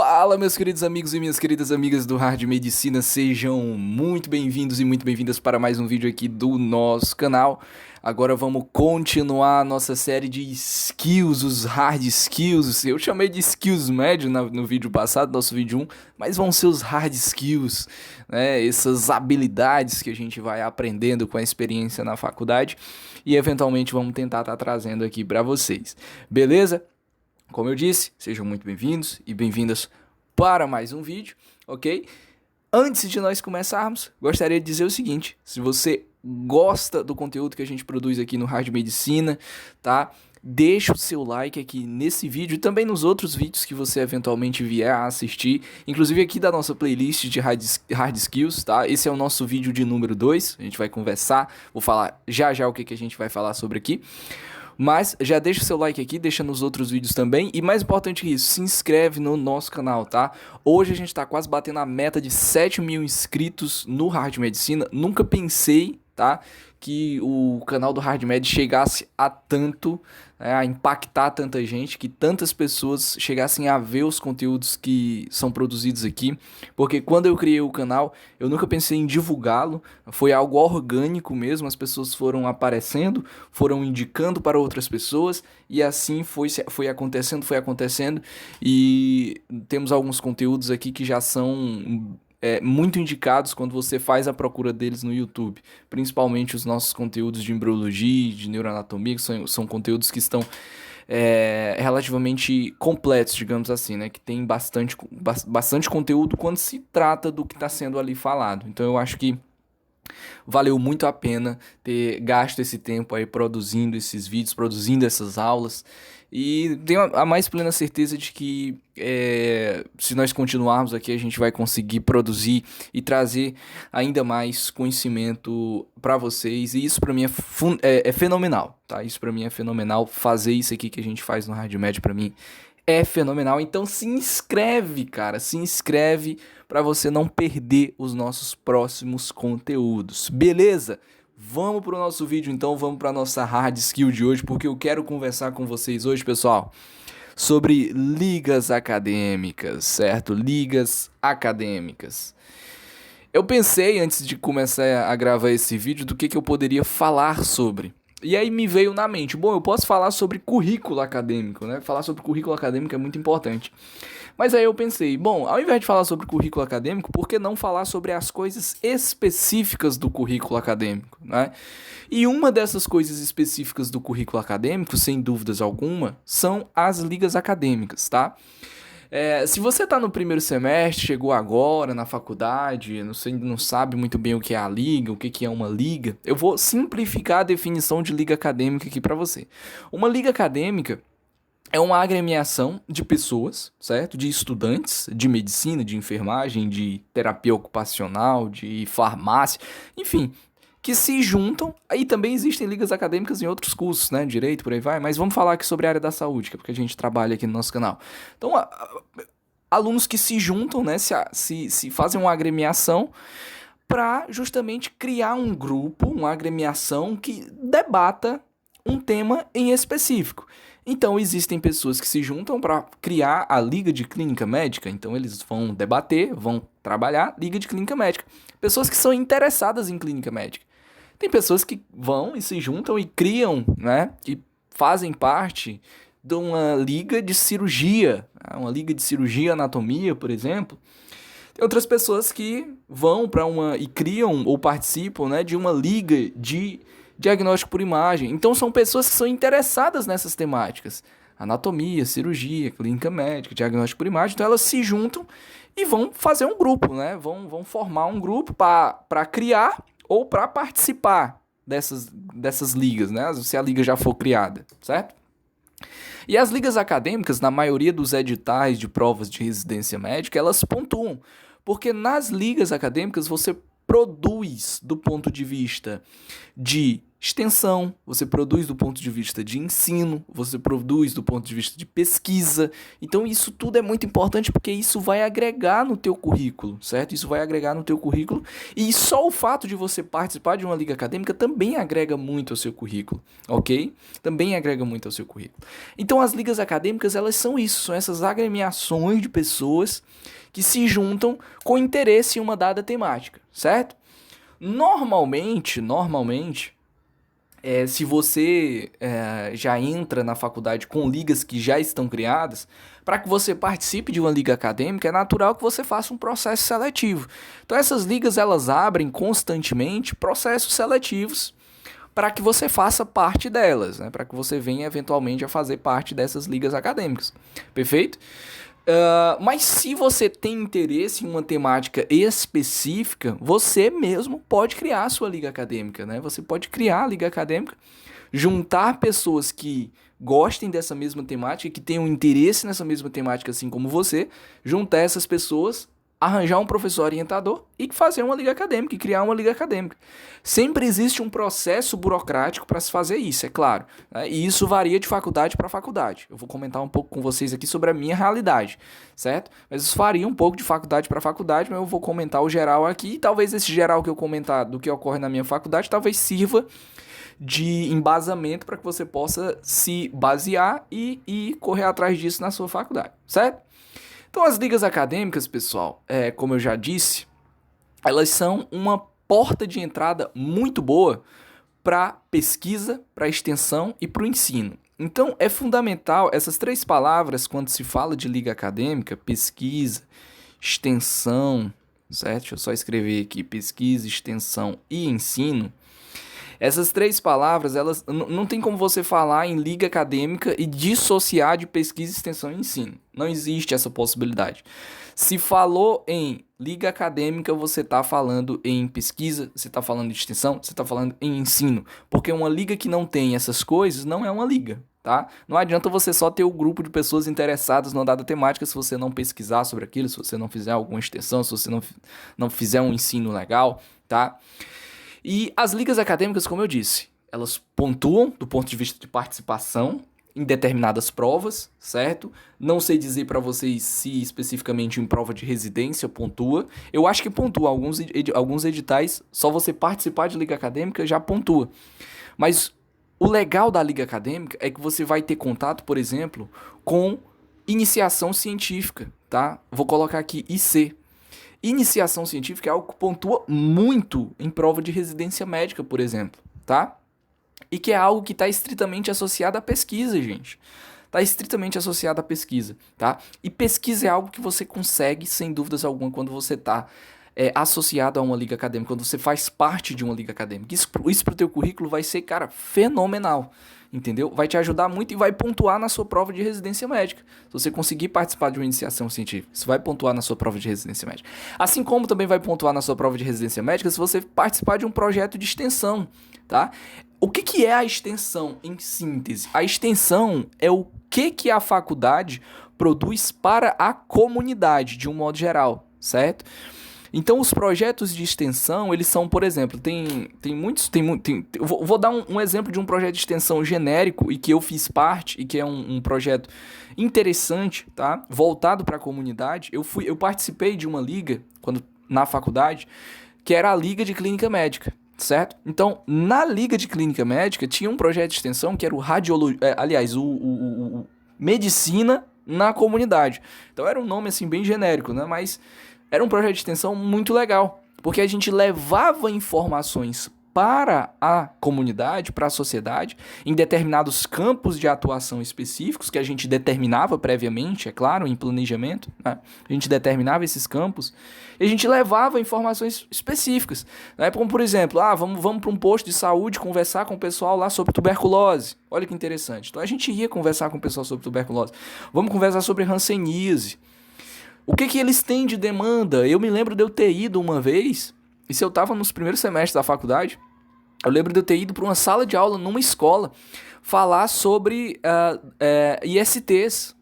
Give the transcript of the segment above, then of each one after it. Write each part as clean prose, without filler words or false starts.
Fala, meus queridos amigos e minhas queridas amigas do Hard Medicina, sejam muito bem-vindos e muito bem-vindas para mais um vídeo aqui do nosso canal. Agora vamos continuar a nossa série de skills, os hard skills. Eu chamei de skills médio no vídeo passado, nosso vídeo 1, mas vão ser os hard skills, né? Essas habilidades que a gente vai aprendendo com a experiência na faculdade e eventualmente vamos tentar estar trazendo aqui para vocês, beleza? Como eu disse, sejam muito bem-vindos e bem-vindas para mais um vídeo, ok? Antes de nós começarmos, gostaria de dizer o seguinte: se você gosta do conteúdo que a gente produz aqui no Hard Medicina, tá? Deixa o seu like aqui nesse vídeo e também nos outros vídeos que você eventualmente vier a assistir, inclusive aqui da nossa playlist de hard Skills, tá? Esse é o nosso vídeo de número 2, a gente vai conversar, vou falar já o que a gente vai falar sobre aqui. Mas já deixa o seu like aqui, deixa nos outros vídeos também. E mais importante que isso, se inscreve no nosso canal, tá? Hoje a gente tá quase batendo a meta de 7 mil inscritos no Hard Medicina. Nunca pensei, tá, que o canal do Hard Med chegasse a tanto, né, a impactar tanta gente, que tantas pessoas chegassem a ver os conteúdos que são produzidos aqui, porque quando eu criei o canal, eu nunca pensei em divulgá-lo, foi algo orgânico mesmo, as pessoas foram aparecendo, foram indicando para outras pessoas, e assim foi acontecendo, e temos alguns conteúdos aqui que já são muito indicados quando você faz a procura deles no YouTube, principalmente os nossos conteúdos de embriologia, de neuroanatomia, que são conteúdos que estão relativamente completos, digamos assim, né? Que tem bastante conteúdo quando se trata do que está sendo ali falado. Então eu acho que valeu muito a pena ter gasto esse tempo aí produzindo esses vídeos, produzindo essas aulas. E tenho a mais plena certeza de que se nós continuarmos aqui, a gente vai conseguir produzir e trazer ainda mais conhecimento para vocês. E isso para mim é fenomenal, tá? Isso para mim é fenomenal. Fazer isso aqui que a gente faz no Hard Med para mim é fenomenal. Então se inscreve, cara, se inscreve para você não perder os nossos próximos conteúdos, beleza? Vamos pro nosso vídeo então, vamos para nossa hard skill de hoje, porque eu quero conversar com vocês hoje, pessoal, sobre ligas acadêmicas, certo? Ligas acadêmicas. Eu pensei, antes de começar a gravar esse vídeo, do que eu poderia falar sobre. E aí me veio na mente, bom, eu posso falar sobre currículo acadêmico, né? Falar sobre currículo acadêmico é muito importante. Mas aí eu pensei, bom, ao invés de falar sobre currículo acadêmico, por que não falar sobre as coisas específicas do currículo acadêmico, né? E uma dessas coisas específicas do currículo acadêmico, sem dúvidas alguma, são as ligas acadêmicas, tá? Se você está no primeiro semestre, chegou agora na faculdade, não sabe muito bem o que é a liga, o que é uma liga, eu vou simplificar a definição de liga acadêmica aqui para você. Uma liga acadêmica é uma agremiação de pessoas, certo? De estudantes de medicina, de enfermagem, de terapia ocupacional, de farmácia, enfim, que se juntam. Aí também existem ligas acadêmicas em outros cursos, né? Direito, por aí vai. Mas vamos falar aqui sobre a área da saúde, que é porque a gente trabalha aqui no nosso canal. Então, alunos que se juntam, né? Se fazem uma agremiação para justamente criar um grupo, uma agremiação que debata um tema em específico. Então, existem pessoas que se juntam para criar a Liga de Clínica Médica. Então, eles vão debater, vão trabalhar Liga de Clínica Médica. Pessoas que são interessadas em clínica médica. Tem pessoas que vão e se juntam e criam, né? E fazem parte de uma liga de cirurgia. Uma liga de cirurgia anatomia, por exemplo. Tem outras pessoas que vão para e criam ou participam, né, de uma liga de diagnóstico por imagem. Então são pessoas que são interessadas nessas temáticas. Anatomia, cirurgia, clínica médica, diagnóstico por imagem. Então elas se juntam e vão fazer um grupo, né? Vão formar um grupo para criar ou para participar dessas ligas, né? Se a liga já for criada, certo? E as ligas acadêmicas, na maioria dos editais de provas de residência médica, elas pontuam. Porque nas ligas acadêmicas você produz do ponto de vista de extensão, você produz do ponto de vista de ensino, você produz do ponto de vista de pesquisa. Então isso tudo é muito importante porque isso vai agregar no teu currículo, certo? Isso vai agregar no teu currículo e só o fato de você participar de uma liga acadêmica também agrega muito ao seu currículo, ok? Também agrega muito ao seu currículo. Então as ligas acadêmicas, elas são isso, são essas agremiações de pessoas que se juntam com interesse em uma dada temática, certo? Normalmente, se você já entra na faculdade com ligas que já estão criadas, para que você participe de uma liga acadêmica, é natural que você faça um processo seletivo. Então essas ligas, elas abrem constantemente processos seletivos para que você faça parte delas, né? Para que você venha eventualmente a fazer parte dessas ligas acadêmicas. Perfeito? Mas se você tem interesse em uma temática específica, você mesmo pode criar a sua liga acadêmica, né? Você pode criar a liga acadêmica, juntar pessoas que gostem dessa mesma temática, que tenham interesse nessa mesma temática assim como você, juntar essas pessoas, arranjar um professor orientador e fazer uma liga acadêmica, e criar uma liga acadêmica. Sempre existe um processo burocrático para se fazer isso, é claro, né? E isso varia de faculdade para faculdade. Eu vou comentar um pouco com vocês aqui sobre a minha realidade, certo? Mas isso varia um pouco de faculdade para faculdade, mas eu vou comentar o geral aqui, e talvez esse geral que eu comentar do que ocorre na minha faculdade, talvez sirva de embasamento para que você possa se basear e correr atrás disso na sua faculdade, certo? Então as ligas acadêmicas, pessoal, como eu já disse, elas são uma porta de entrada muito boa para pesquisa, para extensão e para o ensino. Então é fundamental essas três palavras quando se fala de liga acadêmica: pesquisa, extensão, certo? Deixa eu só escrever aqui: pesquisa, extensão e ensino. Essas três palavras, elas não tem como você falar em liga acadêmica e dissociar de pesquisa, extensão e ensino. Não existe essa possibilidade. Se falou em liga acadêmica, você está falando em pesquisa, você está falando de extensão, você está falando em ensino. Porque uma liga que não tem essas coisas não é uma liga, tá? Não adianta você só ter o grupo de pessoas interessadas numa dada temática se você não pesquisar sobre aquilo, se você não fizer alguma extensão, se você não fizer um ensino legal, tá? E as ligas acadêmicas, como eu disse, elas pontuam do ponto de vista de participação em determinadas provas, certo? Não sei dizer para vocês se especificamente em prova de residência pontua. Eu acho que pontua. Alguns editais, só você participar de liga acadêmica já pontua. Mas o legal da liga acadêmica é que você vai ter contato, por exemplo, com iniciação científica, tá? Vou colocar aqui IC. Iniciação científica é algo que pontua muito em prova de residência médica, por exemplo, tá? E que é algo que está estritamente associado à pesquisa, gente. Está estritamente associado à pesquisa, tá? E pesquisa é algo que você consegue, sem dúvidas alguma, quando você está associado a uma liga acadêmica, quando você faz parte de uma liga acadêmica. Isso pro teu currículo vai ser, cara, fenomenal. Entendeu? Vai te ajudar muito e vai pontuar na sua prova de residência médica. Se você conseguir participar de uma iniciação científica, isso vai pontuar na sua prova de residência médica. Assim como também vai pontuar na sua prova de residência médica se você participar de um projeto de extensão, tá? O que é a extensão em síntese? A extensão é o que a faculdade produz para a comunidade, de um modo geral, certo? Então, os projetos de extensão, eles são, por exemplo, vou dar um exemplo de um projeto de extensão genérico e que eu fiz parte e que é um projeto interessante, tá? Voltado para a comunidade. Eu participei de uma liga na faculdade, que era a Liga de Clínica Médica, certo? Então, na Liga de Clínica Médica tinha um projeto de extensão que era o Medicina na Comunidade. Então, era um nome assim bem genérico, né? Mas era um projeto de extensão muito legal, porque a gente levava informações para a comunidade, para a sociedade, em determinados campos de atuação específicos, que a gente determinava previamente, é claro, em planejamento, né? A gente determinava esses campos, e a gente levava informações específicas, né? Como, por exemplo, vamos para um posto de saúde conversar com o pessoal lá sobre tuberculose. Olha que interessante. Então a gente ia conversar com o pessoal sobre tuberculose. Vamos conversar sobre hanseníase. O que eles têm de demanda? Eu me lembro de eu ter ido uma vez, e se eu estava nos primeiros semestres da faculdade, eu lembro de eu ter ido para uma sala de aula numa escola falar sobre ISTs,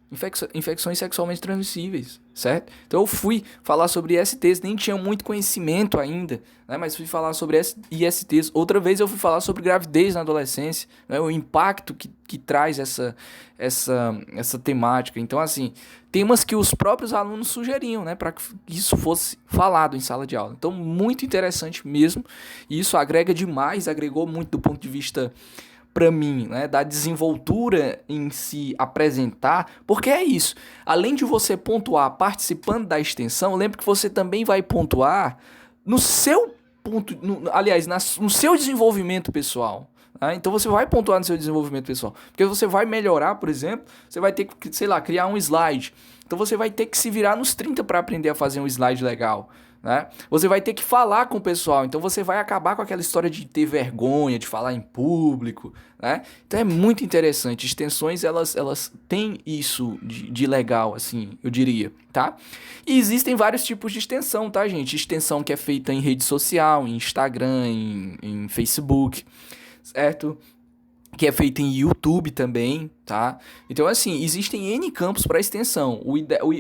infecções sexualmente transmissíveis, certo? Então eu fui falar sobre ISTs, nem tinha muito conhecimento ainda, né? Mas fui falar sobre ISTs. Outra vez eu fui falar sobre gravidez na adolescência, né? O impacto que traz essa temática. Então, assim, temas que os próprios alunos sugeriam, né? Para que isso fosse falado em sala de aula. Então, muito interessante mesmo. E isso agrega demais, agregou muito do ponto de vista para mim, né, da desenvoltura em se apresentar, porque é isso. Além de você pontuar participando da extensão, lembre que você também vai pontuar no seu ponto, no seu desenvolvimento pessoal. Tá? Então você vai pontuar no seu desenvolvimento pessoal, porque você vai melhorar, por exemplo, você vai ter que, sei lá, criar um slide. Então você vai ter que se virar nos 30 para aprender a fazer um slide legal. Né? Você vai ter que falar com o pessoal, então você vai acabar com aquela história de ter vergonha, de falar em público, né? Então é muito interessante, extensões elas têm isso de legal, assim, eu diria, tá? E existem vários tipos de extensão, tá, gente? Extensão que é feita em rede social, em Instagram, em Facebook, certo? Que é feita em YouTube também, tá? Então, assim, existem N campos para extensão.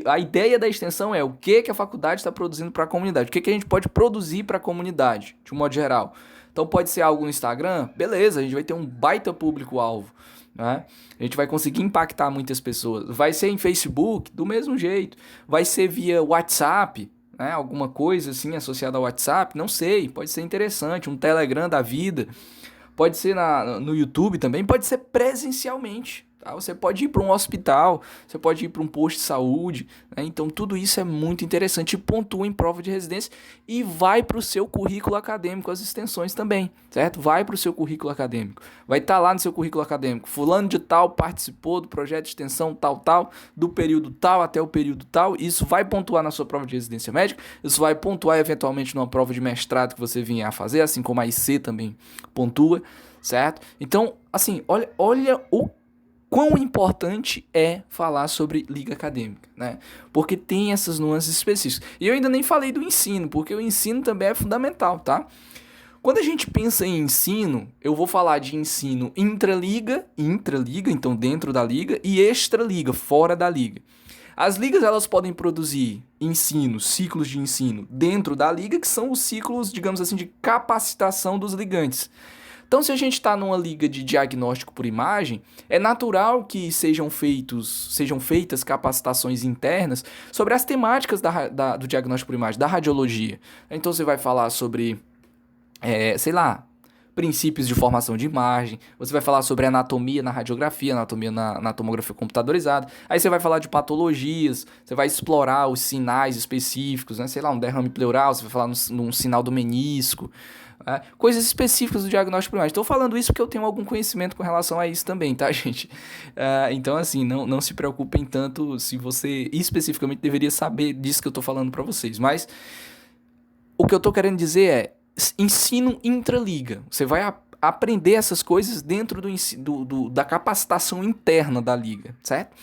A ideia da extensão é o que a faculdade está produzindo para a comunidade. O que a gente pode produzir para a comunidade, de um modo geral. Então, pode ser algo no Instagram? Beleza, a gente vai ter um baita público-alvo, né? A gente vai conseguir impactar muitas pessoas. Vai ser em Facebook? Do mesmo jeito. Vai ser via WhatsApp? Né? Alguma coisa assim associada ao WhatsApp? Não sei, pode ser interessante. Um Telegram da vida. Pode ser no YouTube também, pode ser presencialmente. Tá? Você pode ir para um hospital, você pode ir para um posto de saúde. Né? Então, tudo isso é muito interessante. Pontua em prova de residência e vai para o seu currículo acadêmico, as extensões também, certo? Vai para o seu currículo acadêmico. Vai estar lá no seu currículo acadêmico. Fulano de tal participou do projeto de extensão tal, do período tal até o período tal. Isso vai pontuar na sua prova de residência médica. Isso vai pontuar eventualmente numa prova de mestrado que você vier a fazer, assim como a IC também pontua, certo? Então, assim, olha o quão importante é falar sobre liga acadêmica, né? Porque tem essas nuances específicas. E eu ainda nem falei do ensino, porque o ensino também é fundamental, tá? Quando a gente pensa em ensino, eu vou falar de ensino intraliga, então dentro da liga, e extraliga, fora da liga. As ligas, elas podem produzir ciclos de ensino dentro da liga, que são os ciclos, digamos assim, de capacitação dos ligantes. Então, se a gente está numa liga de diagnóstico por imagem, é natural que sejam feitas capacitações internas sobre as temáticas do diagnóstico por imagem, da radiologia. Então, você vai falar sobre, princípios de formação de imagem, você vai falar sobre anatomia na radiografia, anatomia na tomografia computadorizada, aí você vai falar de patologias, você vai explorar os sinais específicos, né? Um derrame pleural, você vai falar num sinal do menisco, coisas específicas do diagnóstico primário. Estou falando isso porque eu tenho algum conhecimento com relação a isso também, tá, gente? Então, assim, não se preocupem tanto se você especificamente deveria saber disso que eu estou falando para vocês. Mas o que eu estou querendo dizer é ensino intraliga. Você vai aprender essas coisas dentro da capacitação interna da liga, certo?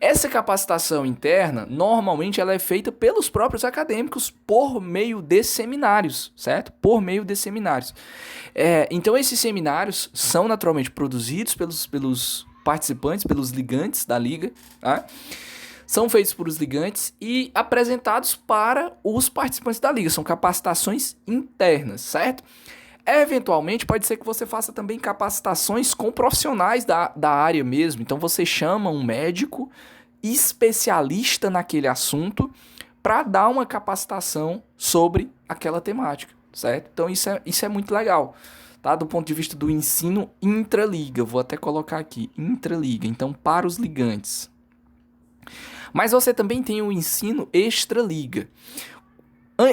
Essa capacitação interna, normalmente, ela é feita pelos próprios acadêmicos por meio de seminários, certo? Por meio de seminários. Então, esses seminários são naturalmente produzidos pelos participantes, pelos ligantes da liga, tá? São feitos por os ligantes e apresentados para os participantes da liga. São capacitações internas, certo? Eventualmente, pode ser que você faça também capacitações com profissionais da área mesmo. Então, você chama um médico especialista naquele assunto para dar uma capacitação sobre aquela temática, certo? Então, isso é muito legal, tá? Do ponto de vista do ensino intraliga. Vou até colocar aqui, intraliga. Então, para os ligantes. Mas você também tem o ensino extraliga.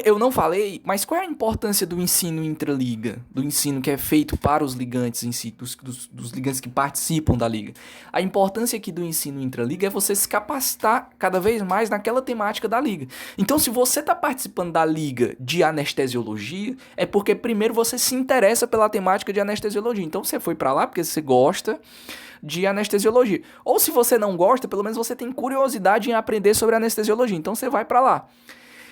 Eu não falei, mas qual é a importância do ensino intraliga? Do ensino que é feito para os ligantes em si, dos ligantes que participam da liga. A importância aqui do ensino intraliga é você se capacitar cada vez mais naquela temática da liga. Então, se você está participando da liga de anestesiologia, é porque primeiro você se interessa pela temática de anestesiologia. Então, você foi para lá porque você gosta de anestesiologia. Ou se você não gosta, pelo menos você tem curiosidade em aprender sobre anestesiologia. Então, você vai para lá.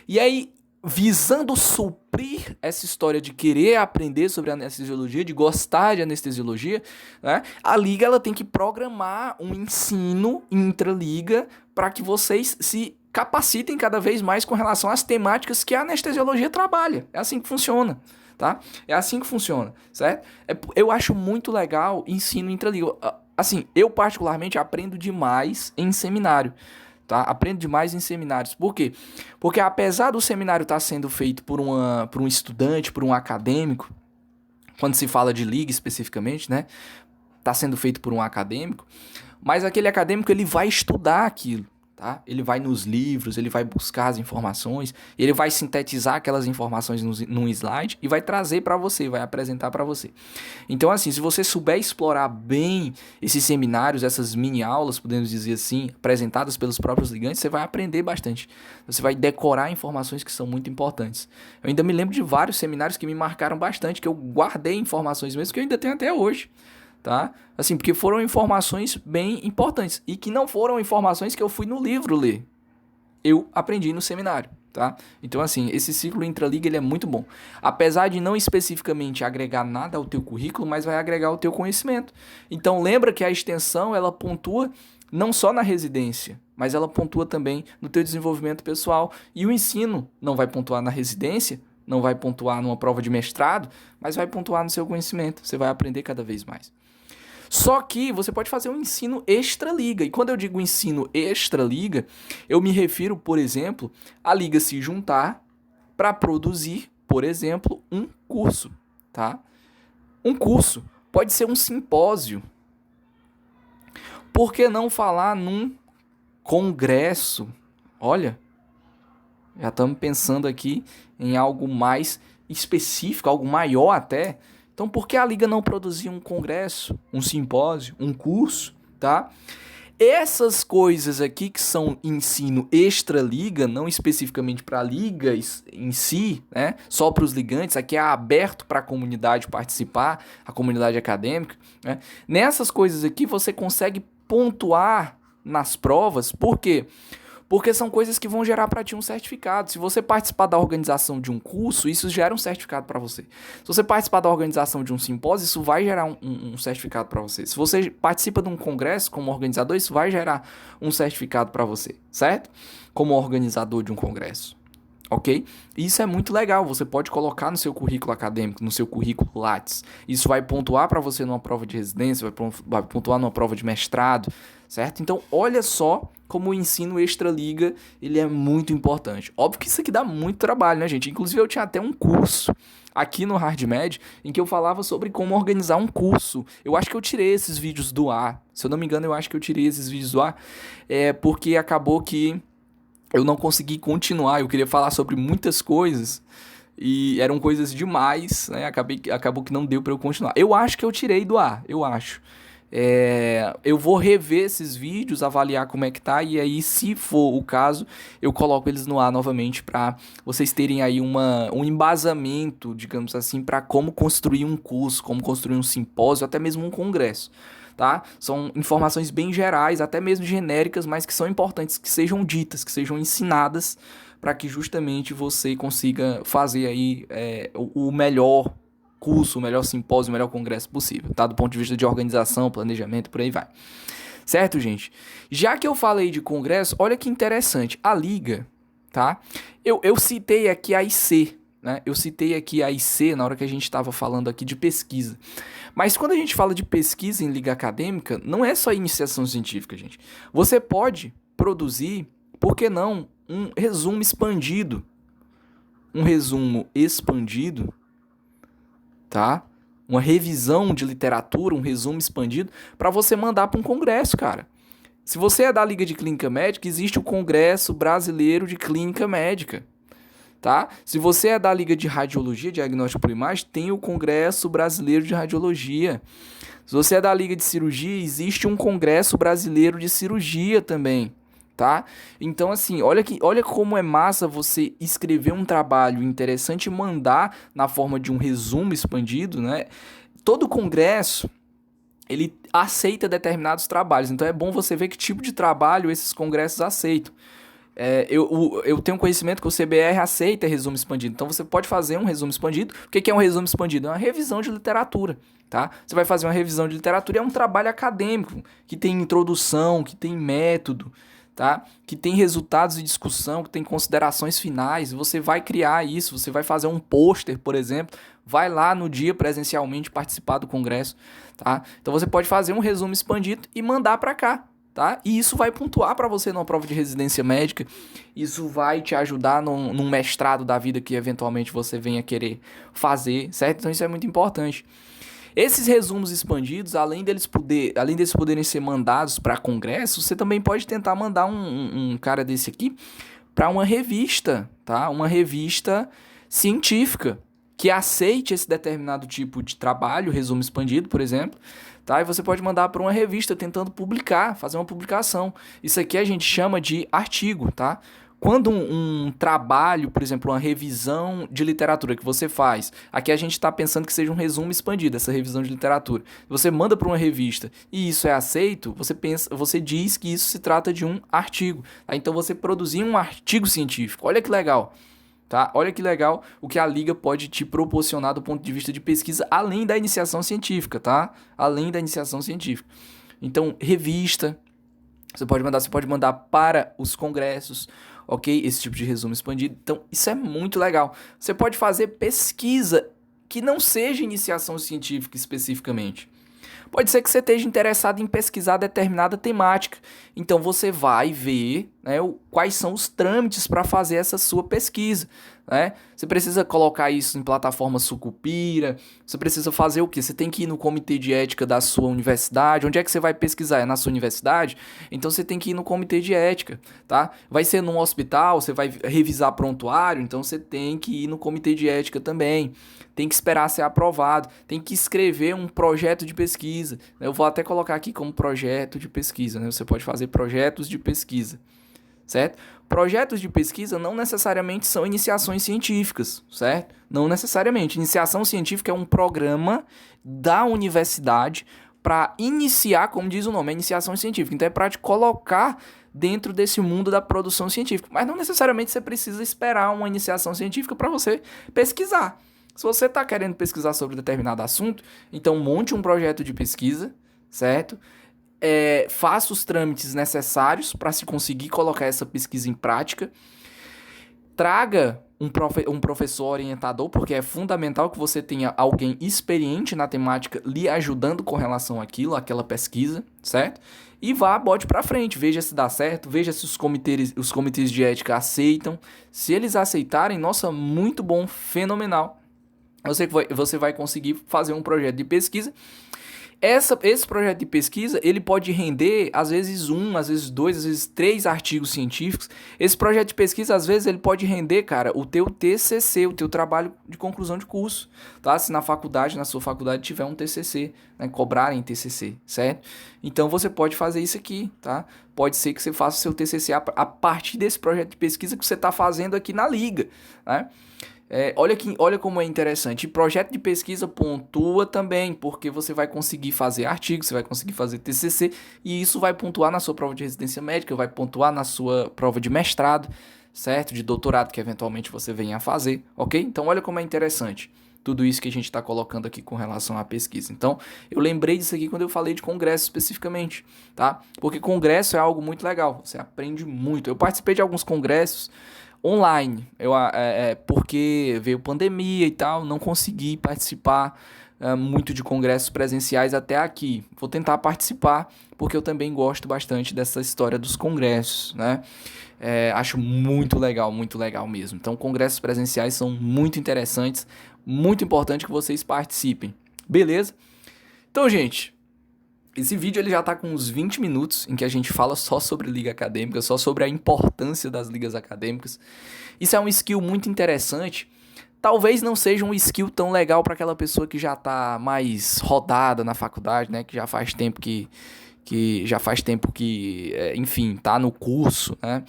E aí, visando suprir essa história de querer aprender sobre anestesiologia, de gostar de anestesiologia, né? A liga ela tem que programar um ensino intraliga para que vocês se capacitem cada vez mais com relação às temáticas que a anestesiologia trabalha. É assim que funciona, tá? É assim que funciona, certo? Eu acho muito legal ensino intraliga. Assim, eu particularmente aprendo demais em seminário. Tá? Aprendo demais em seminários. Por quê? Porque apesar do seminário estar sendo feito por um estudante, por um acadêmico, quando se fala de liga especificamente, né? Está sendo feito por um acadêmico, mas aquele acadêmico ele vai estudar aquilo. Tá? Ele vai nos livros, ele vai buscar as informações, ele vai sintetizar aquelas informações num slide e vai trazer para você, vai apresentar para você. Então, assim, se você souber explorar bem esses seminários, essas mini aulas, podemos dizer assim, apresentadas pelos próprios ligantes, você vai aprender bastante. Você vai decorar informações que são muito importantes. Eu ainda me lembro de vários seminários que me marcaram bastante, que eu guardei informações mesmo que eu ainda tenho até hoje. Tá? Assim, porque foram informações bem importantes e que não foram informações que eu fui no livro ler. Eu aprendi no seminário, tá? Então, assim, esse ciclo intraliga ele é muito bom. Apesar de não especificamente agregar nada ao teu currículo, mas vai agregar ao teu conhecimento. Então, lembra que a extensão, ela pontua não só na residência, mas ela pontua também no teu desenvolvimento pessoal. E o ensino não vai pontuar na residência, não vai pontuar numa prova de mestrado, mas vai pontuar no seu conhecimento. Você vai aprender cada vez mais. Só que você pode fazer um ensino extra-liga. E quando eu digo ensino extra-liga, eu me refiro, por exemplo, a liga se juntar para produzir, por exemplo, um curso, tá? Um curso pode ser um simpósio. Por que não falar num congresso? Olha, já estamos pensando aqui em algo mais específico, algo maior até. Então, por que a liga não produzir um congresso, um simpósio, um curso, tá? Essas coisas aqui que são ensino extra-liga, não especificamente para ligas em si, né? Só para os ligantes, aqui é aberto para a comunidade participar, a comunidade acadêmica, né? Nessas coisas aqui você consegue pontuar nas provas, por quê? Porque são coisas que vão gerar para ti um certificado. Se você participar da organização de um curso, isso gera um certificado para você. Se você participar da organização de um simpósio, isso vai gerar um certificado para você. Se você participa de um congresso como organizador, isso vai gerar um certificado para você, certo? Como organizador de um congresso. Ok? Isso é muito legal, você pode colocar no seu currículo acadêmico, no seu currículo Lattes. Isso vai pontuar para você numa prova de residência, vai pontuar numa prova de mestrado, certo? Então, olha só como o ensino extra-liga, ele é muito importante. Óbvio que isso aqui dá muito trabalho, né, gente? Inclusive, eu tinha até um curso aqui no HardMed em que eu falava sobre como organizar um curso. Eu acho que eu tirei esses vídeos do ar. Se eu não me engano, eu acho que eu tirei esses vídeos do ar, porque acabou que eu não consegui continuar, eu queria falar sobre muitas coisas e eram coisas demais, né? Acabou que não deu para eu continuar. Eu acho que eu tirei do ar, eu acho. Eu vou rever esses vídeos, avaliar como é que tá, e aí, se for o caso, eu coloco eles no ar novamente para vocês terem aí um embasamento, digamos assim, para como construir um curso, como construir um simpósio, até mesmo um congresso. Tá? São informações bem gerais, até mesmo genéricas, mas que são importantes que sejam ditas, que sejam ensinadas, para que justamente você consiga fazer aí o melhor curso, o melhor simpósio, o melhor congresso possível, tá? Do ponto de vista de organização, planejamento, por aí vai. Certo, gente? Já que eu falei de congresso, olha que interessante, a liga, tá? Eu citei aqui a IC, né? Eu citei aqui a IC na hora que a gente estava falando aqui de pesquisa. Mas quando a gente fala de pesquisa em liga acadêmica, não é só iniciação científica, gente. Você pode produzir, por que não, um resumo expandido. Um resumo expandido, tá? Uma revisão de literatura, um resumo expandido, para você mandar para um congresso, cara. Se você é da Liga de Clínica Médica, existe o Congresso Brasileiro de Clínica Médica. Tá? Se você é da Liga de Radiologia, Diagnóstico por Imagem, tem o Congresso Brasileiro de Radiologia. Se você é da Liga de Cirurgia, existe um Congresso Brasileiro de Cirurgia também, tá? Então, assim, olha como é massa você escrever um trabalho interessante e mandar na forma de um resumo expandido, né? Todo congresso, ele aceita determinados trabalhos, então é bom você ver que tipo de trabalho esses congressos aceitam. Eu tenho conhecimento que o CBR aceita resumo expandido. Então você pode fazer um resumo expandido. O que é um resumo expandido? É uma revisão de literatura, tá? Você vai fazer uma revisão de literatura, é um trabalho acadêmico, que tem introdução, que tem método, tá? Que tem resultados de discussão, que tem considerações finais. Você vai criar isso, você vai fazer um pôster, por exemplo. Vai lá no dia presencialmente participar do congresso, tá? Então você pode fazer um resumo expandido e mandar para cá. Tá? E isso vai pontuar para você numa prova de residência médica, isso vai te ajudar num mestrado da vida que eventualmente você venha querer fazer, certo? Então isso é muito importante. Esses resumos expandidos, além deles poderem ser mandados para congresso, você também pode tentar mandar um cara desse aqui para uma revista, tá? Uma revista científica que aceite esse determinado tipo de trabalho, resumo expandido, por exemplo, tá? E você pode mandar para uma revista tentando publicar, fazer uma publicação. Isso aqui a gente chama de artigo, tá? Quando um trabalho, por exemplo, uma revisão de literatura que você faz, aqui a gente está pensando que seja um resumo expandido, essa revisão de literatura. Você manda para uma revista e isso é aceito, você diz que isso se trata de um artigo. Tá? Então você produzir um artigo científico. Olha que legal. Tá? Olha que legal o que a Liga pode te proporcionar do ponto de vista de pesquisa, além da iniciação científica, tá? Além da iniciação científica. Então, revista, você pode mandar para os congressos, ok? Esse tipo de resumo expandido. Então, isso é muito legal. Você pode fazer pesquisa que não seja iniciação científica especificamente. Pode ser que você esteja interessado em pesquisar determinada temática. Então você vai ver, né, quais são os trâmites para fazer essa sua pesquisa. Né? Você precisa colocar isso em plataforma Sucupira. Você precisa fazer o quê? Você tem que ir no comitê de ética da sua universidade. Onde é que você vai pesquisar? É na sua universidade? Então você tem que ir no comitê de ética. Tá? Vai ser num hospital, você vai revisar prontuário, então você tem que ir no comitê de ética também. Tem que esperar ser aprovado, tem que escrever um projeto de pesquisa. Eu vou até colocar aqui como projeto de pesquisa, né? Você pode fazer projetos de pesquisa, certo? Projetos de pesquisa não necessariamente são iniciações científicas, certo? Não necessariamente. Iniciação científica é um programa da universidade para iniciar, como diz o nome, a iniciação científica. Então é para te colocar dentro desse mundo da produção científica. Mas não necessariamente você precisa esperar uma iniciação científica para você pesquisar. Se você está querendo pesquisar sobre determinado assunto, então monte um projeto de pesquisa, certo? Faça os trâmites necessários para se conseguir colocar essa pesquisa em prática. Traga um professor orientador, porque é fundamental que você tenha alguém experiente na temática lhe ajudando com relação àquilo, àquela pesquisa, certo? E bote para frente, veja se dá certo, veja se os comitês de ética aceitam. Se eles aceitarem, nossa, muito bom, fenomenal. Você vai conseguir fazer um projeto de pesquisa. Esse projeto de pesquisa, ele pode render, às vezes às vezes 2, às vezes 3 artigos científicos. Esse projeto de pesquisa, às vezes, ele pode render, cara, o teu TCC, o teu trabalho de conclusão de curso, tá? Se na sua faculdade tiver um TCC, né? Cobrarem TCC, certo? Então, você pode fazer isso aqui, tá? Pode ser que você faça o seu TCC a partir desse projeto de pesquisa que você está fazendo aqui na Liga, né? Olha como é interessante. E projeto de pesquisa pontua também, porque você vai conseguir fazer artigo, você vai conseguir fazer TCC, e isso vai pontuar na sua prova de residência médica, vai pontuar na sua prova de mestrado, certo? De doutorado que eventualmente você venha a fazer, ok? Então olha como é interessante tudo isso que a gente está colocando aqui com relação à pesquisa. Então, eu lembrei disso aqui quando eu falei de congresso especificamente, tá? Porque congresso é algo muito legal, você aprende muito. Eu participei de alguns congressos online, porque veio pandemia e tal, não consegui participar muito de congressos presenciais até aqui. Vou tentar participar, porque eu também gosto bastante dessa história dos congressos, né? Acho muito legal mesmo. Então, congressos presenciais são muito interessantes, muito importante que vocês participem, beleza? Então, gente, esse vídeo ele já tá com uns 20 minutos em que a gente fala só sobre liga acadêmica, só sobre a importância das ligas acadêmicas. Isso é um skill muito interessante. Talvez não seja um skill tão legal para aquela pessoa que já tá mais rodada na faculdade, né? Que já faz tempo enfim, tá no curso, né?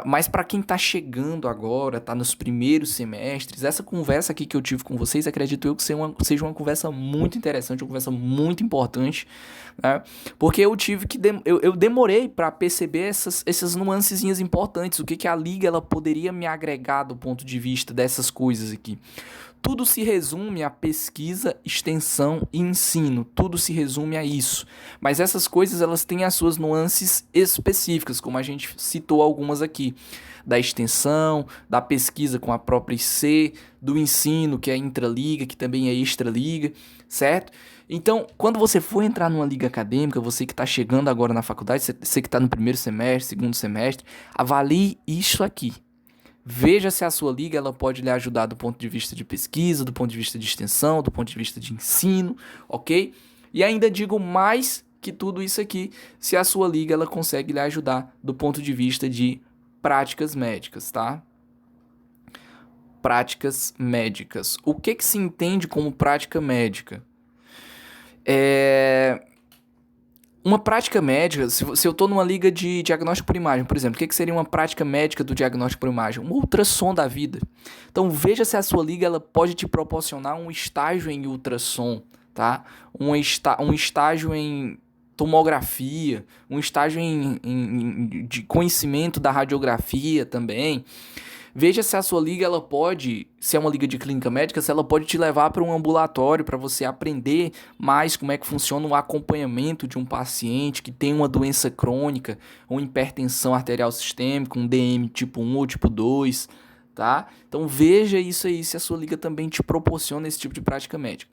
Mas para quem está chegando agora, está nos primeiros semestres, essa conversa aqui que eu tive com vocês, acredito eu que seja uma conversa muito interessante, uma conversa muito importante, né? Porque eu tive que eu demorei para perceber essas nuancezinhas importantes, o que que a liga ela poderia me agregar do ponto de vista dessas coisas aqui. Tudo se resume a pesquisa, extensão e ensino. Tudo se resume a isso. Mas essas coisas elas têm as suas nuances específicas, como a gente citou algumas aqui. Da extensão, da pesquisa com a própria IC, do ensino, que é intraliga, que também é extraliga, certo? Então, quando você for entrar numa liga acadêmica, você que está chegando agora na faculdade, você que está no primeiro semestre, segundo semestre, avalie isso aqui. Veja se a sua liga ela pode lhe ajudar do ponto de vista de pesquisa, do ponto de vista de extensão, do ponto de vista de ensino, ok? E ainda digo mais que tudo isso aqui, se a sua liga ela consegue lhe ajudar do ponto de vista de práticas médicas, tá? Práticas médicas. O que se entende como prática médica? Uma prática médica, se eu estou numa liga de diagnóstico por imagem, por exemplo, o que seria uma prática médica do diagnóstico por imagem? Um ultrassom da vida. Então veja se a sua liga ela pode te proporcionar um estágio em ultrassom, tá? Um estágio em tomografia, um estágio de conhecimento da radiografia também. Veja se a sua liga ela pode, se é uma liga de clínica médica, se ela pode te levar para um ambulatório para você aprender mais como é que funciona o acompanhamento de um paciente que tem uma doença crônica, uma hipertensão arterial sistêmica, um DM tipo 1 ou tipo 2, tá? Então veja isso aí, se a sua liga também te proporciona esse tipo de prática médica.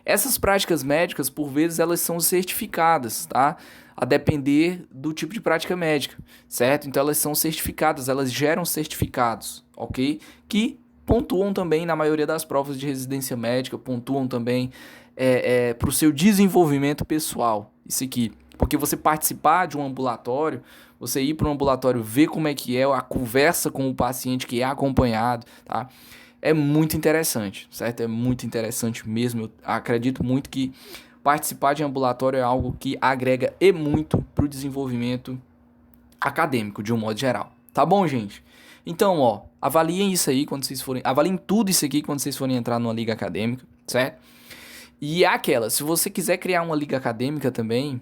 Essas práticas médicas, por vezes, elas são certificadas, tá? A depender do tipo de prática médica, certo? Então elas são certificadas, elas geram certificados, ok? Que pontuam também na maioria das provas de residência médica, pontuam também para o seu desenvolvimento pessoal, isso aqui. Porque você participar de um ambulatório, você ir para um ambulatório, ver como é que é a conversa com o paciente que é acompanhado, tá? É muito interessante, certo? É muito interessante mesmo. Eu acredito muito que participar de ambulatório é algo que agrega e muito para o desenvolvimento acadêmico, de um modo geral. Tá bom, gente? Então, ó, avaliem isso aí quando vocês forem... Avaliem tudo isso aqui quando vocês forem entrar numa liga acadêmica, certo? E é aquela, se você quiser criar uma liga acadêmica também,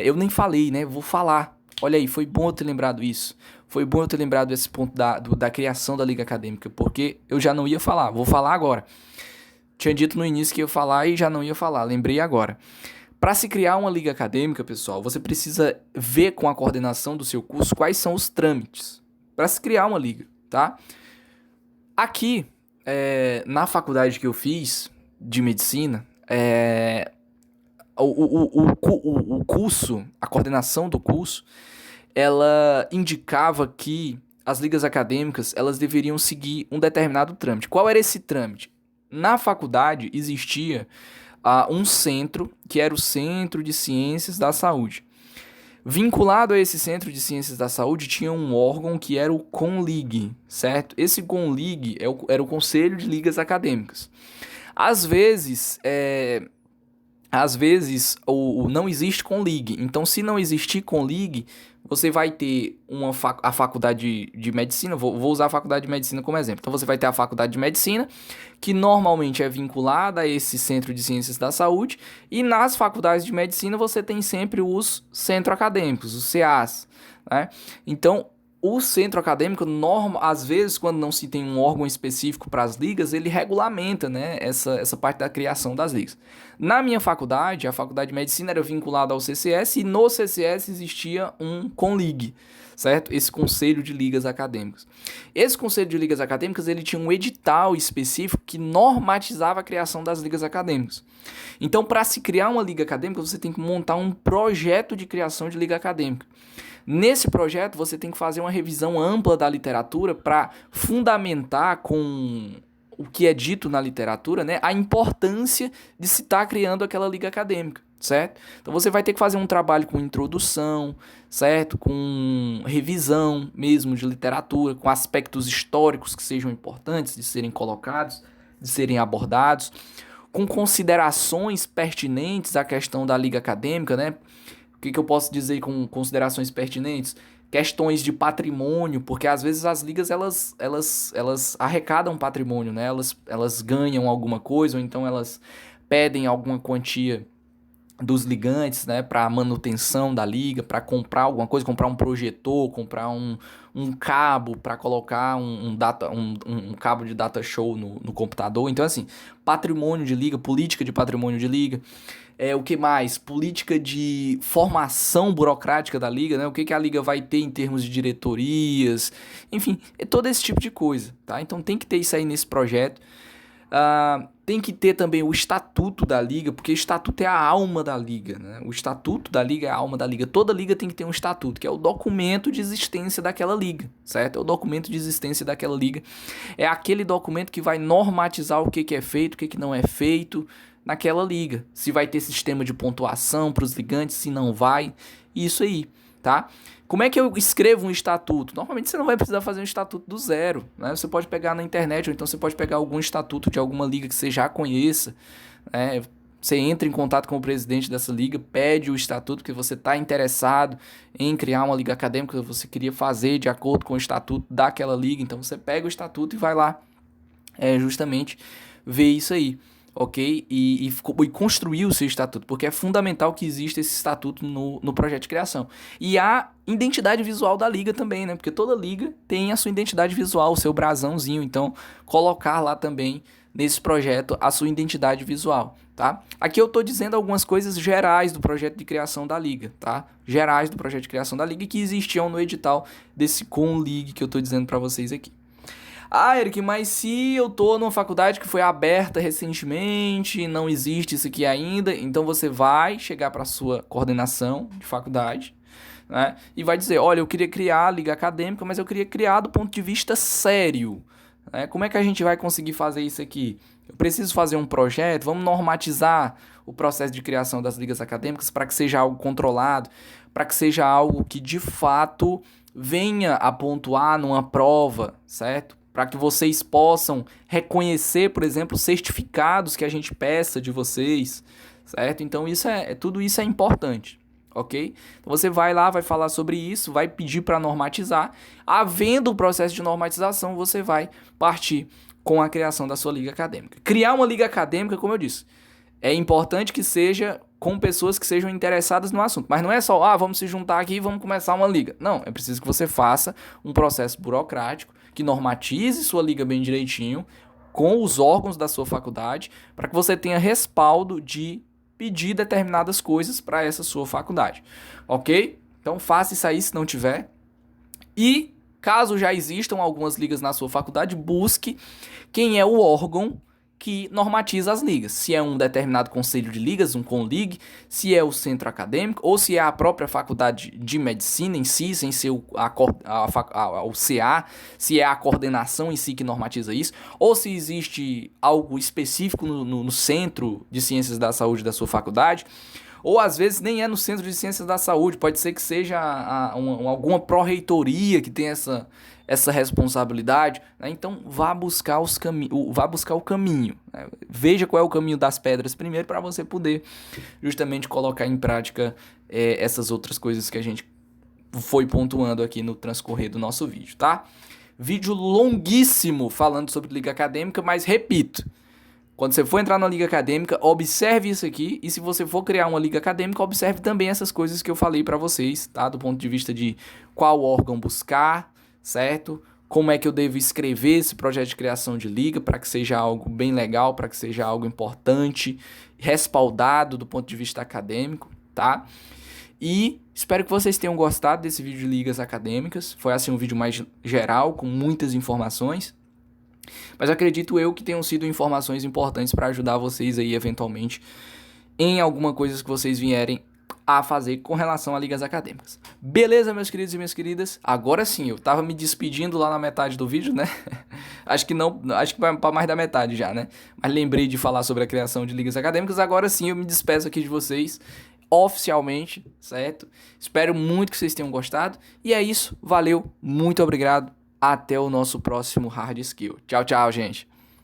eu nem falei, né? Vou falar. Olha aí, foi bom eu ter lembrado isso. Foi bom eu ter lembrado esse ponto da criação da liga acadêmica, porque eu já não ia falar, vou falar agora. Tinha dito no início que ia falar e já não ia falar, lembrei agora. Para se criar uma liga acadêmica, pessoal, você precisa ver com a coordenação do seu curso quais são os trâmites para se criar uma liga, tá? Aqui, na faculdade que eu fiz de medicina, o curso, a coordenação do curso, ela indicava que as ligas acadêmicas elas deveriam seguir um determinado trâmite. Qual era esse trâmite? Na faculdade existia um centro, que era o Centro de Ciências da Saúde. Vinculado a esse Centro de Ciências da Saúde tinha um órgão que era o CONLIG, certo? Esse CONLIG era o Conselho de Ligas Acadêmicas. Às vezes não existe CONLIG. Então, se não existir CONLIG, você vai ter a faculdade de medicina, vou usar a faculdade de medicina como exemplo. Então, você vai ter a faculdade de medicina, que normalmente é vinculada a esse Centro de Ciências da Saúde, e nas faculdades de medicina você tem sempre os centros acadêmicos, os CAs, né? Então, o centro acadêmico, às vezes, quando não se tem um órgão específico para as ligas, ele regulamenta, né, essa parte da criação das ligas. Na minha faculdade, a faculdade de medicina era vinculada ao CCS e no CCS existia um CONLIG, certo? Esse Conselho de Ligas Acadêmicas. Esse Conselho de Ligas Acadêmicas ele tinha um edital específico que normatizava a criação das ligas acadêmicas. Então, para se criar uma liga acadêmica, você tem que montar um projeto de criação de liga acadêmica. Nesse projeto, você tem que fazer uma revisão ampla da literatura para fundamentar com o que é dito na literatura, né, a importância de se estar criando aquela liga acadêmica, certo? Então você vai ter que fazer um trabalho com introdução, certo? Com revisão mesmo de literatura, com aspectos históricos que sejam importantes de serem colocados, de serem abordados, com considerações pertinentes à questão da liga acadêmica, né? O que eu posso dizer com considerações pertinentes? questões de patrimônio, porque às vezes as ligas elas arrecadam patrimônio, né? Elas ganham alguma coisa, ou então elas pedem alguma quantia dos ligantes, né, para manutenção da liga, para comprar alguma coisa, comprar um projetor, comprar um cabo para colocar um cabo de data show no computador. Então, assim, patrimônio de liga, política de patrimônio de liga. O que mais? Política de formação burocrática da liga, né? O que a liga vai ter em termos de diretorias, enfim, é todo esse tipo de coisa, tá? Então tem que ter isso aí nesse projeto. Tem que ter também o estatuto da liga, porque o estatuto é a alma da liga, né? O estatuto da liga é a alma da liga. Toda liga tem que ter um estatuto, que é o documento de existência daquela liga, certo? É o documento de existência daquela liga. É aquele documento que vai normatizar o que é feito, o que não é feito naquela liga. Se vai ter sistema de pontuação para os ligantes, se não vai, isso aí, tá? Como é que eu escrevo um estatuto? Normalmente você não vai precisar fazer um estatuto do zero, né? Você pode pegar na internet, ou então você pode pegar algum estatuto de alguma liga que você já conheça, né? Você entra em contato com o presidente dessa liga, pede o estatuto que você está interessado em criar uma liga acadêmica que você queria fazer de acordo com o estatuto daquela liga. Então você pega o estatuto e vai lá justamente ver isso aí. Ok? E construir o seu estatuto, porque é fundamental que exista esse estatuto no projeto de criação. E a identidade visual da liga também, né? Porque toda liga tem a sua identidade visual, o seu brasãozinho. Então, colocar lá também nesse projeto a sua identidade visual, tá? Aqui eu tô dizendo algumas coisas gerais do projeto de criação da liga, tá? Gerais do projeto de criação da liga que existiam no edital desse ConLigue que eu tô dizendo para vocês aqui. Eric, mas se eu tô numa faculdade que foi aberta recentemente, não existe isso aqui ainda, então você vai chegar para sua coordenação de faculdade, né, e vai dizer, olha, eu queria criar a liga acadêmica, mas eu queria criar do ponto de vista sério, né? Como é que a gente vai conseguir fazer isso aqui? Eu preciso fazer um projeto, vamos normatizar o processo de criação das ligas acadêmicas para que seja algo controlado, para que seja algo que de fato venha a pontuar numa prova, certo? Para que vocês possam reconhecer, por exemplo, certificados que a gente peça de vocês, certo? Então tudo isso é importante, ok? Então você vai lá, vai falar sobre isso, vai pedir para normatizar. Havendo o processo de normatização, você vai partir com a criação da sua liga acadêmica. Criar uma liga acadêmica, como eu disse, é importante que seja com pessoas que sejam interessadas no assunto. Mas não é só, vamos se juntar aqui e vamos começar uma liga. Não, é preciso que você faça um processo burocrático, que normatize sua liga bem direitinho, com os órgãos da sua faculdade, para que você tenha respaldo de pedir determinadas coisas para essa sua faculdade. Ok? Então faça isso aí se não tiver. E, caso já existam algumas ligas na sua faculdade, busque quem é o órgão que normatiza as ligas. Se é um determinado conselho de ligas, um ConLigue, se é o centro acadêmico, ou se é a própria faculdade de medicina em si, sem ser o CA, se é a coordenação em si que normatiza isso, ou se existe algo específico no centro de ciências da saúde da sua faculdade, ou às vezes nem é no centro de ciências da saúde, pode ser que seja alguma pró-reitoria que tenha essa responsabilidade, né? Então vá buscar o caminho, né? Veja qual é o caminho das pedras primeiro para você poder justamente colocar em prática essas outras coisas que a gente foi pontuando aqui no transcorrer do nosso vídeo, tá? Vídeo longuíssimo falando sobre liga acadêmica, mas repito, quando você for entrar na liga acadêmica, observe isso aqui, e se você for criar uma liga acadêmica, observe também essas coisas que eu falei para vocês, tá? Do ponto de vista de qual órgão buscar, certo? Como é que eu devo escrever esse projeto de criação de liga para que seja algo bem legal, para que seja algo importante, respaldado do ponto de vista acadêmico, tá? E espero que vocês tenham gostado desse vídeo de ligas acadêmicas. Foi assim um vídeo mais geral, com muitas informações. Mas acredito eu que tenham sido informações importantes para ajudar vocês aí, eventualmente, em alguma coisa que vocês vierem a fazer com relação a ligas acadêmicas. Beleza, meus queridos e minhas queridas? Agora sim, eu tava me despedindo lá na metade do vídeo, né? Acho que vai para mais da metade já, né? Mas lembrei de falar sobre a criação de ligas acadêmicas. Agora sim, eu me despeço aqui de vocês oficialmente, certo? Espero muito que vocês tenham gostado. E é isso, valeu, muito obrigado. Até o nosso próximo Hard Skill. Tchau, tchau, gente.